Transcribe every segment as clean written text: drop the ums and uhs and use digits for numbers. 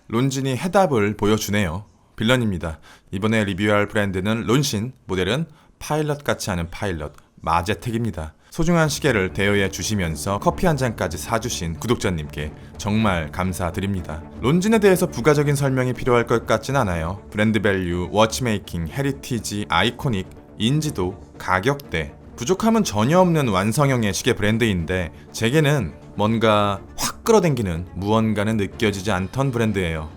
론진이 해답을 보여주네요. 빌런입니다. 이번에 리뷰할 브랜드는 론신, 모델은 파일럿같이 하는 파일럿, 마제텍입니다. 소중한 시계를 대여해 주시면서 커피 한 잔까지 사주신 구독자님께 정말 감사드립니다. 론진에 대해서 부가적인 설명이 필요할 것 같진 않아요. 브랜드 밸류, 워치메이킹, 헤리티지, 아이코닉, 인지도, 가격대, 부족함은 전혀 없는 완성형의 시계 브랜드인데 제게는 뭔가 확 끌어당기는 무언가는 느껴지지 않던 브랜드예요.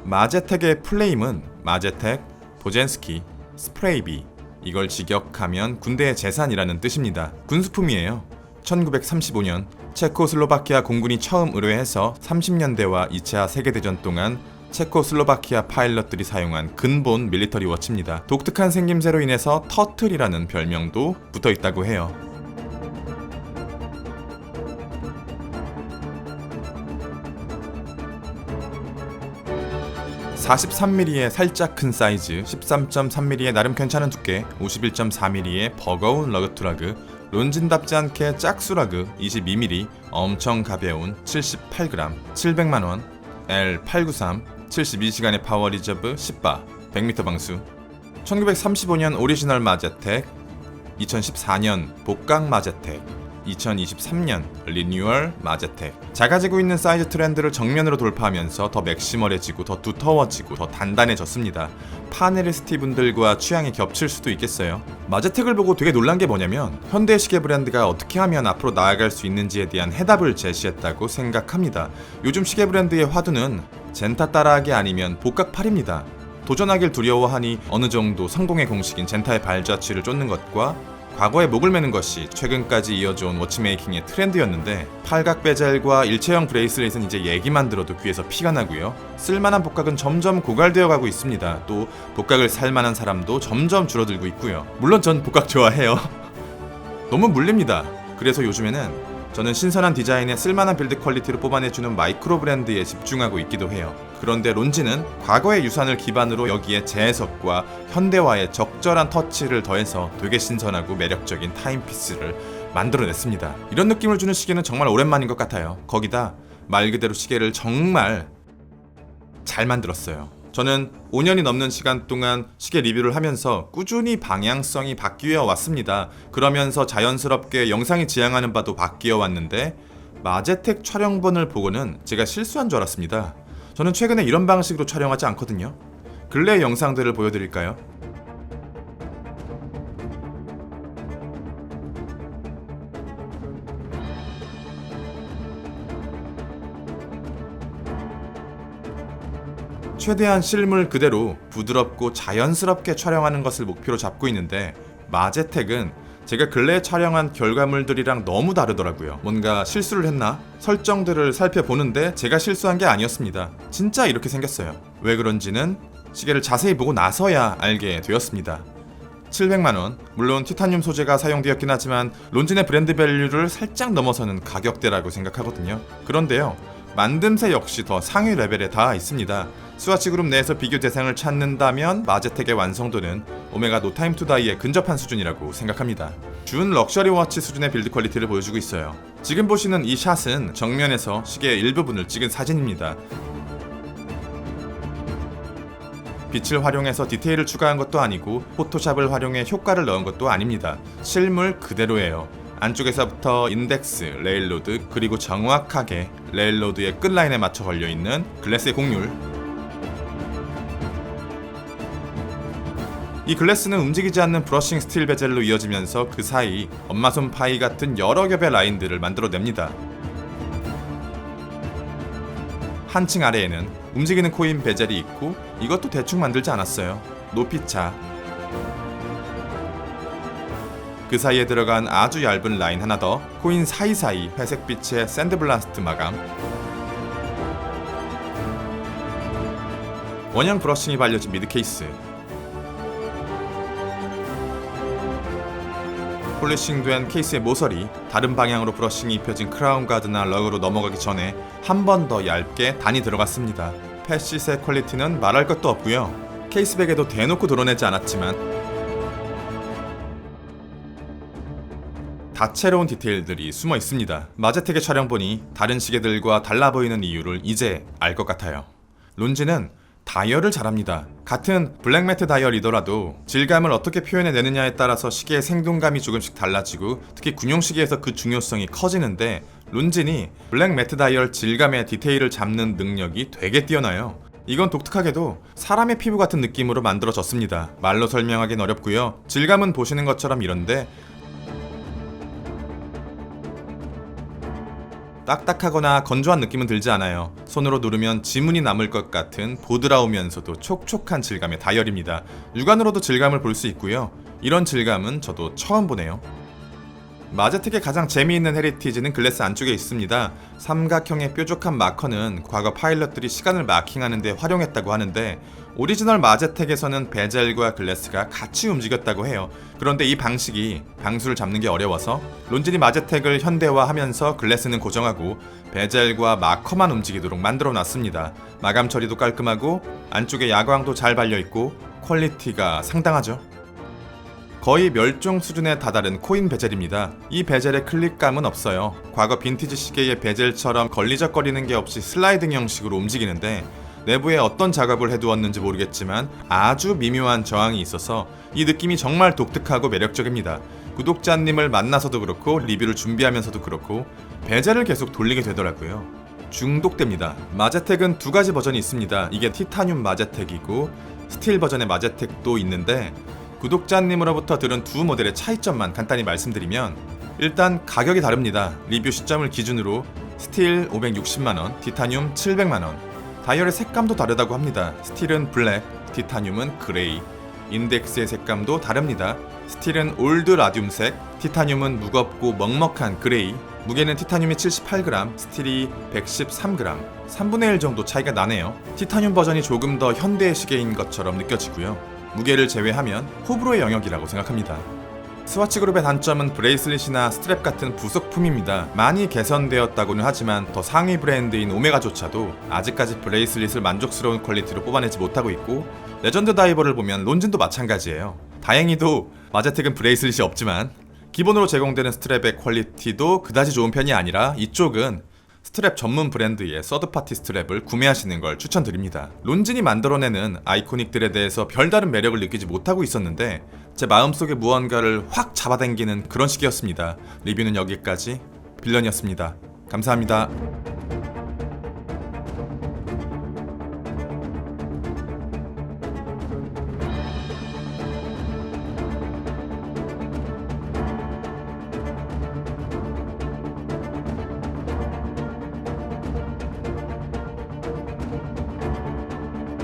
마제텍의 플레임은 마제텍, 보젠스키, 스프레이비, 이걸 직역하면 군대의 재산이라는 뜻입니다. 군수품이에요. 1935년 체코슬로바키아 공군이 처음 의뢰해서 30년대와 2차 세계대전 동안 체코슬로바키아 파일럿들이 사용한 근본 밀리터리 워치입니다. 독특한 생김새로 인해서 터틀이라는 별명도 붙어있다고 해요. 43mm의 살짝 큰 사이즈, 13.3mm의 나름 괜찮은 두께, 51.4mm의 버거운 러그투라그, 론진답지 않게 짝수라그 22mm, 엄청 가벼운 78g, 700만원, L893, 72시간의 파워 리저브 10바, 100m 방수. 1935년 오리지널 마제텍, 2014년 복강 마제텍, 2023년 리뉴얼 마제텍. 작아지고 있는 사이즈 트렌드를 정면으로 돌파하면서 더 맥시멀해지고 더 두터워지고 더 단단해졌습니다. 파네리스트 분들과 취향이 겹칠 수도 있겠어요. 마제텍을 보고 되게 놀란 게 뭐냐면 현대 시계 브랜드가 어떻게 하면 앞으로 나아갈 수 있는지에 대한 해답을 제시했다고 생각합니다. 요즘 시계 브랜드의 화두는 젠타 따라하기 아니면 복각팔입니다. 도전하길 두려워하니 어느 정도 성공의 공식인 젠타의 발자취를 쫓는 것과 과거에 목을 매는 것이 최근까지 이어져온 워치메이킹의 트렌드였는데 팔각 베젤과 일체형 브레이슬릿은 이제 얘기만 들어도 귀에서 피가 나고요. 쓸만한 복각은 점점 고갈되어 가고 있습니다. 또 복각을 살만한 사람도 점점 줄어들고 있고요. 물론 전 복각 좋아해요. 너무 물립니다. 그래서 요즘에는 저는 신선한 디자인에 쓸만한 빌드 퀄리티를 뽑아내주는 마이크로 브랜드에 집중하고 있기도 해요. 그런데 론지는 과거의 유산을 기반으로 여기에 재해석과 현대화의 적절한 터치를 더해서 되게 신선하고 매력적인 타임피스를 만들어냈습니다. 이런 느낌을 주는 시계는 정말 오랜만인 것 같아요. 거기다 말 그대로 시계를 정말 잘 만들었어요. 저는 5년이 넘는 시간 동안 시계 리뷰를 하면서 꾸준히 방향성이 바뀌어 왔습니다. 그러면서 자연스럽게 영상이 지향하는 바도 바뀌어 왔는데 마제텍 촬영본을 보고는 제가 실수한 줄 알았습니다. 저는 최근에 이런 방식으로 촬영하지 않거든요. 근래 영상들을 보여드릴까요? 최대한 실물 그대로 부드럽고 자연스럽게 촬영하는 것을 목표로 잡고 있는데 마제텍은 제가 근래에 촬영한 결과물들이랑 너무 다르더라고요. 뭔가 실수를 했나? 설정들을 살펴보는데 제가 실수한 게 아니었습니다. 진짜 이렇게 생겼어요. 왜 그런지는 시계를 자세히 보고 나서야 알게 되었습니다. 700만원, 물론 티타늄 소재가 사용되었긴 하지만 론진의 브랜드 밸류를 살짝 넘어서는 가격대라고 생각하거든요. 그런데요, 만듦새 역시 더 상위 레벨에 닿아 있습니다. 스와치 그룹 내에서 비교 대상을 찾는다면 마제텍의 완성도는 오메가 노타임 투다이에 근접한 수준이라고 생각합니다. 준 럭셔리 워치 수준의 빌드 퀄리티를 보여주고 있어요. 지금 보시는 이 샷은 정면에서 시계의 일부분을 찍은 사진입니다. 빛을 활용해서 디테일을 추가한 것도 아니고 포토샵을 활용해 효과를 넣은 것도 아닙니다. 실물 그대로예요. 안쪽에서부터 인덱스, 레일로드, 그리고 정확하게 레일로드의 끝라인에 맞춰 걸려있는 글래스의 곡률. 이 글래스는 움직이지 않는 브러싱 스틸 베젤로 이어지면서 그 사이 엄마손 파이 같은 여러 겹의 라인들을 만들어냅니다. 한층 아래에는 움직이는 코인 베젤이 있고 이것도 대충 만들지 않았어요. 높이차. 그 사이에 들어간 아주 얇은 라인 하나 더, 코인 사이사이 회색빛의 샌드블라스트 마감, 원형 브러싱이 발려진 미드 케이스, 폴리싱된 케이스의 모서리, 다른 방향으로 브러싱이 입혀진 크라운 가드나 러그로 넘어가기 전에 한 번 더 얇게 단이 들어갔습니다. 패시스의 퀄리티는 말할 것도 없고요. 케이스백에도 대놓고 드러내지 않았지만 다채로운 디테일들이 숨어 있습니다. 마제텍의 촬영본이 다른 시계들과 달라 보이는 이유를 이제 알 것 같아요. 론진은 다이얼을 잘합니다. 같은 블랙매트 다이얼이더라도 질감을 어떻게 표현해내느냐에 따라서 시계의 생동감이 조금씩 달라지고 특히 군용시계에서 그 중요성이 커지는데 론진이 블랙매트 다이얼 질감의 디테일을 잡는 능력이 되게 뛰어나요. 이건 독특하게도 사람의 피부 같은 느낌으로 만들어졌습니다. 말로 설명하긴 어렵고요. 질감은 보시는 것처럼 이런데 딱딱하거나 건조한 느낌은 들지 않아요. 손으로 누르면 지문이 남을 것 같은 보드라우면서도 촉촉한 질감의 다이얼입니다. 육안으로도 질감을 볼 수 있고요. 이런 질감은 저도 처음 보네요. 마제텍의 가장 재미있는 헤리티지는 글래스 안쪽에 있습니다. 삼각형의 뾰족한 마커는 과거 파일럿들이 시간을 마킹하는 데 활용했다고 하는데 오리지널 마제텍에서는 베젤과 글래스가 같이 움직였다고 해요. 그런데 이 방식이 방수를 잡는 게 어려워서 론진이 마제텍을 현대화하면서 글래스는 고정하고 베젤과 마커만 움직이도록 만들어 놨습니다. 마감 처리도 깔끔하고 안쪽에 야광도 잘 발려있고 퀄리티가 상당하죠. 거의 멸종 수준에 다다른 코인 베젤입니다. 이 베젤의 클릭감은 없어요. 과거 빈티지 시계의 베젤처럼 걸리적거리는 게 없이 슬라이딩 형식으로 움직이는데 내부에 어떤 작업을 해두었는지 모르겠지만 아주 미묘한 저항이 있어서 이 느낌이 정말 독특하고 매력적입니다. 구독자님을 만나서도 그렇고 리뷰를 준비하면서도 그렇고 베젤을 계속 돌리게 되더라고요. 중독됩니다. 마제텍은 두 가지 버전이 있습니다. 이게 티타늄 마제텍이고 스틸 버전의 마제텍도 있는데 구독자님으로부터 들은 두 모델의 차이점만 간단히 말씀드리면 일단 가격이 다릅니다. 리뷰 시점을 기준으로 스틸 560만원, 티타늄 700만원. 다이얼의 색감도 다르다고 합니다. 스틸은 블랙, 티타늄은 그레이. 인덱스의 색감도 다릅니다. 스틸은 올드 라듐색, 티타늄은 무겁고 먹먹한 그레이. 무게는 티타늄이 78g, 스틸이 113g, 3분의 1 정도 차이가 나네요. 티타늄 버전이 조금 더 현대의 시계인 것처럼 느껴지고요. 무게를 제외하면 호불호의 영역이라고 생각합니다. 스와치그룹의 단점은 브레이슬릿이나 스트랩 같은 부속품입니다. 많이 개선되었다고는 하지만 더 상위 브랜드인 오메가조차도 아직까지 브레이슬릿을 만족스러운 퀄리티로 뽑아내지 못하고 있고 레전드 다이버를 보면 론진도 마찬가지예요. 다행히도 마제텍은 브레이슬릿이 없지만 기본으로 제공되는 스트랩의 퀄리티도 그다지 좋은 편이 아니라 이쪽은 스트랩 전문 브랜드의 서드파티 스트랩을 구매하시는 걸 추천드립니다. 론진이 만들어내는 아이코닉들에 대해서 별다른 매력을 느끼지 못하고 있었는데 제 마음속에 무언가를 확 잡아당기는 그런 시기였습니다. 리뷰는 여기까지. 빌런이었습니다. 감사합니다.